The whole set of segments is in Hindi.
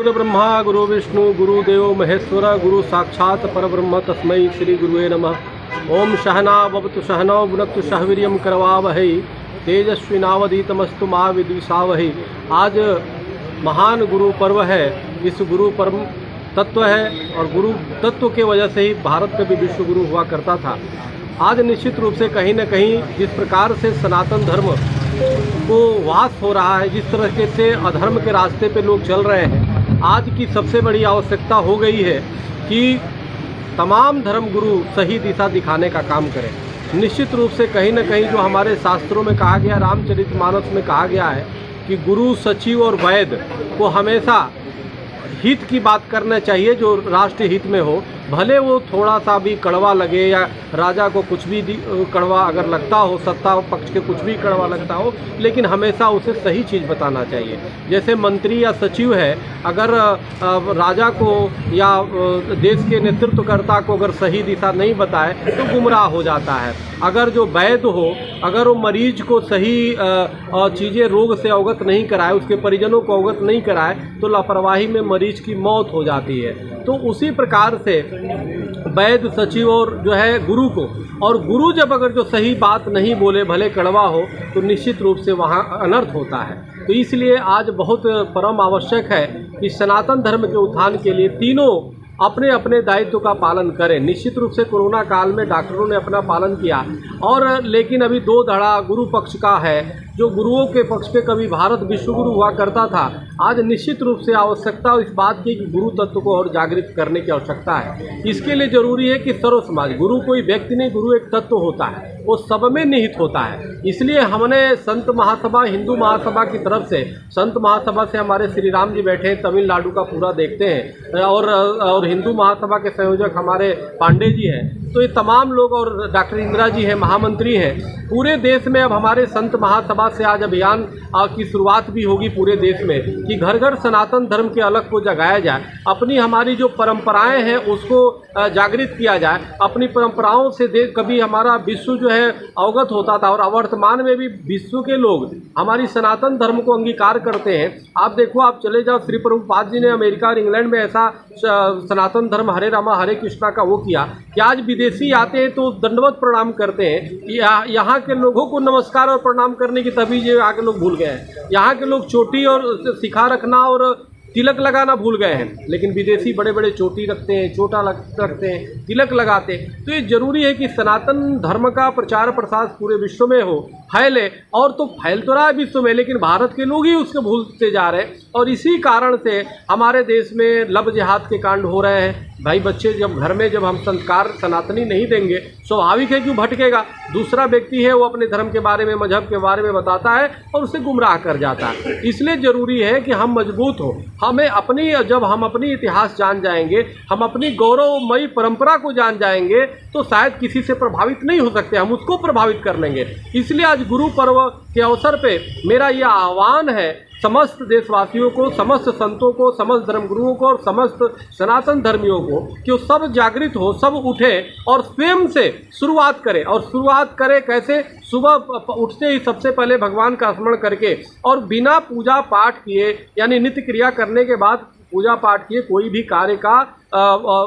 गुरु ब्रह्मा गुरु विष्णु गुरुदेव महेश्वर गुरु साक्षात परब्रह्म तस्मै श्री गुरुवे नमः। ओम सहना भवतु सहनौ भुनक्तु सह वीर्यं करवावहै तेजस्विनावधीतमस्तु मा विद्विषावहै। आज महान गुरु पर्व है। इस गुरु पर्व तत्व है और गुरु तत्व के वजह से ही भारत का भी विश्व गुरु हुआ करता था। आज निश्चित रूप से कहीं न कहीं जिस प्रकार से सनातन धर्म को वास हो रहा है, जिस तरह से अधर्म के रास्ते पे लोग चल रहे हैं, आज की सबसे बड़ी आवश्यकता हो गई है कि तमाम धर्म गुरु सही दिशा दिखाने का काम करें। निश्चित रूप से कहीं न कहीं जो हमारे शास्त्रों में कहा गया, रामचरितमानस में कहा गया है कि गुरु सचिव और वैद्य को हमेशा हित की बात करना चाहिए, जो राष्ट्रीय हित में हो। भले वो थोड़ा सा भी कड़वा लगे या राजा को कुछ भी कड़वा अगर लगता हो, सत्ता पक्ष के कुछ भी कड़वा लगता हो, लेकिन हमेशा उसे सही चीज़ बताना चाहिए। जैसे मंत्री या सचिव है, अगर राजा को या देश के नेतृत्वकर्ता को अगर सही दिशा नहीं बताए तो गुमराह हो जाता है। अगर जो वैद्य हो, अगर वो मरीज को सही चीज़ें रोग से अवगत नहीं कराए, उसके परिजनों को अवगत नहीं कराए, तो लापरवाही में मरीज की मौत हो जाती है। तो उसी प्रकार से वैद्य, सचिव और जो है गुरु को, और गुरु जब अगर जो सही बात नहीं बोले, भले कड़वा हो, तो निश्चित रूप से वहाँ अनर्थ होता है। तो इसलिए आज बहुत परम आवश्यक है कि सनातन धर्म के उत्थान के लिए तीनों अपने अपने दायित्व का पालन करें। निश्चित रूप से कोरोना काल में डॉक्टरों ने अपना पालन किया, और लेकिन अभी दो धड़ा गुरु पक्ष का है, जो गुरुओं के पक्ष पे कभी भारत विश्व गुरु हुआ करता था। आज निश्चित रूप से आवश्यकता इस बात की कि गुरु तत्व को और जागृत करने की आवश्यकता है। इसके लिए जरूरी है कि सर्व समाज, गुरु कोई व्यक्ति नहीं, गुरु एक तत्व होता है, वो सब में निहित होता है। इसलिए हमने संत महासभा, हिंदू महासभा की तरफ से, संत महासभा से हमारे श्री राम जी बैठे हैं, तमिलनाडु का पूरा देखते हैं, और हिंदू महासभा के संयोजक हमारे पांडे जी हैं। तो ये तमाम लोग, और डॉक्टर इंदिरा जी हैं, महामंत्री हैं। पूरे देश में अब हमारे संत महासभा से आज अभियान की शुरुआत भी होगी पूरे देश में, कि घर घर सनातन धर्म के अलग को जगाया जाए, अपनी हमारी जो परंपराएं हैं उसको जागृत किया जाए। अपनी परंपराओं से कभी हमारा विश्व जो है अवगत होता था, और वर्तमान में भी विश्व के लोग हमारी सनातन धर्म को अंगीकार करते हैं। आप देखो, आप चले जाओ, श्री प्रभुपाद जी ने अमेरिका और इंग्लैंड में ऐसा सनातन धर्म हरे रामा हरे कृष्णा का वो किया कि आज विदेशी आते हैं तो दंडवत प्रणाम करते हैं। यहाँ के लोगों को नमस्कार और प्रणाम करने की तभी यहाँ के लोग भूल गए हैं। यहाँ के लोग चोटी और सिखा रखना और तिलक लगाना भूल गए हैं, लेकिन विदेशी बड़े बड़े चोटी रखते हैं, चोटा रखते हैं, तिलक लगाते हैं। तो ये जरूरी है कि सनातन धर्म का प्रचार प्रसार पूरे विश्व में हो, फैले, और तो फैल तो रहा है विश्व में, लेकिन भारत के लोग ही उसको भूलते जा रहे हैं। और इसी कारण से हमारे देश में लव जिहाद के कांड हो रहे हैं। भाई, बच्चे जब घर में जब हम संस्कार सनातनी नहीं देंगे, स्वाभाविक है कि वो भटकेगा। दूसरा व्यक्ति है, वो अपने धर्म के बारे में, मजहब के बारे में बताता है और उसे गुमराह कर जाता है। इसलिए जरूरी है कि हम मजबूत हो। हमें अपनी, जब हम अपनी इतिहास जान जाएंगे, हम अपनी गौरवमयी परंपरा को जान जाएंगे, तो शायद किसी से प्रभावित नहीं हो सकते, हम उसको प्रभावित कर लेंगे। इसलिए आज गुरु पर्व के अवसर पे मेरा यह आह्वान है समस्त देशवासियों को, समस्त संतों को, समस्त धर्मगुरुओं को और समस्त सनातन धर्मियों को, कि वो सब जागृत हो, सब उठे और स्वयं से शुरुआत करें। और शुरुआत करें कैसे? सुबह उठते ही सबसे पहले भगवान का स्मरण करके, और बिना पूजा पाठ किए, यानी नित्य क्रिया करने के बाद पूजा पाठ किए कोई भी कार्य का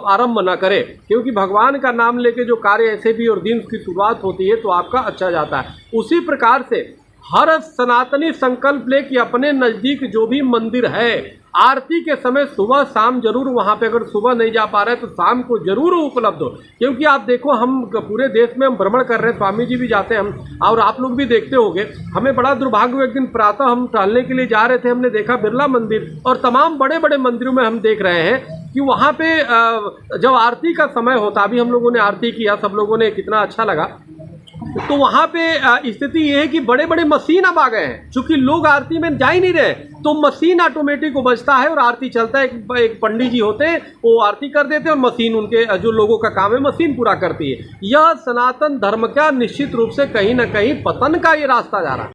आरंभ न करे, क्योंकि भगवान का नाम लेके जो कार्य ऐसे भी और दिन की शुरुआत होती है तो आपका अच्छा जाता है। उसी प्रकार से हर सनातनी संकल्प ले कि अपने नज़दीक जो भी मंदिर है, आरती के समय सुबह शाम जरूर वहाँ पे, अगर सुबह नहीं जा पा रहे तो शाम को जरूर उपलब्ध हो। क्योंकि आप देखो, हम पूरे देश में हम भ्रमण कर रहे हैं, स्वामी जी भी जाते हैं, हम और आप लोग भी देखते होंगे। हमें बड़ा दुर्भाग्य, एक दिन प्रातः हम टहलने के लिए जा रहे थे, हमने देखा बिरला मंदिर और तमाम बड़े बड़े मंदिरों में हम देख रहे हैं कि वहाँ पे जब आरती का समय होता, अभी हम लोगों ने आरती किया, सब लोगों ने, कितना अच्छा लगा। तो वहाँ पे स्थिति ये है कि बड़े बड़े मशीन अब आ गए हैं, चूंकि लोग आरती में जा ही नहीं रहे, तो मशीन ऑटोमेटिक को बजता है और आरती चलता है। एक पंडित जी होते हैं, वो आरती कर देते हैं और मशीन, उनके जो लोगों का काम है, मशीन पूरा करती है। यह सनातन धर्म का निश्चित रूप से कहीं ना कहीं पतन का ये रास्ता जा रहा है।